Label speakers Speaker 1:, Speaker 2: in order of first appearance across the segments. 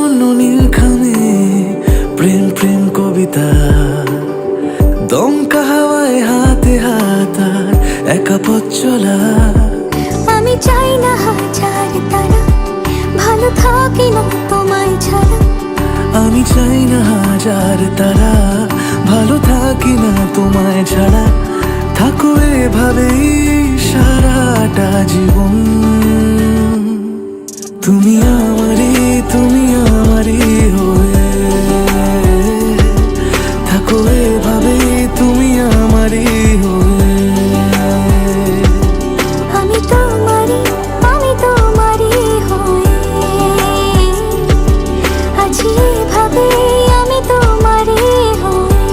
Speaker 1: শূন্য নীলখামে প্রেম প্রেম কবিতা, দমকা হাওয়ায় হাতে হাতার একা পথ চলা।
Speaker 2: আমি চাই না হাজার তারা, ভালো থাকি না তোমায় ছাড়া।
Speaker 1: আমি চাই না হাজার তারা, ভালো থাকি না তোমায় ছাড়া। থাকো এভাবেই সারাটা জীবন, তুমি আমারই হয়ে। থাকো এভাবেই তুমি আমারই হয়ে।
Speaker 2: আমি তোমারই হয়ে আছি এভাবে, আমি তোমারই হয়ে।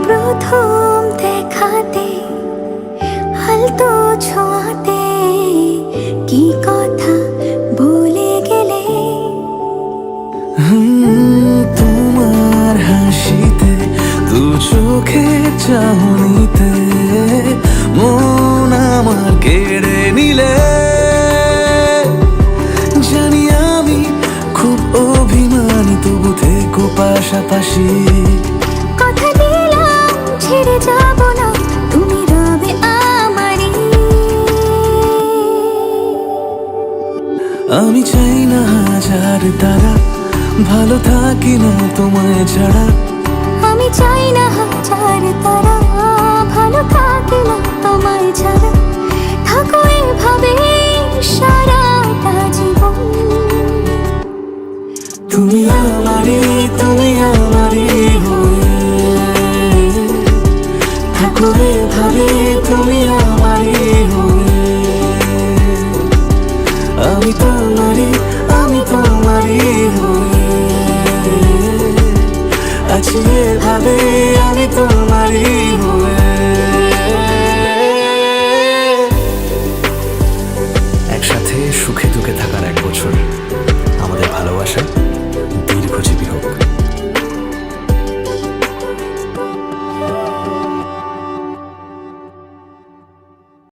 Speaker 2: প্রথম দেখাতে হালতো ছোঁয়াতে কি কথা বলে গেলে।
Speaker 1: তোমার হাসিতে, দু চোখে চাহনিতে মন আমার কেড়ে নিলে। জানি আমি খুব অভিমানী, তবু থেকো পাশাপাশি।
Speaker 2: কথা দিলাম ছেড়ে যাব না, তুমি রবে আমারই।
Speaker 1: আমি চাই না হাজার তারা, ভালো থাকি না তোমায় ছাড়া।
Speaker 2: আমি চাই না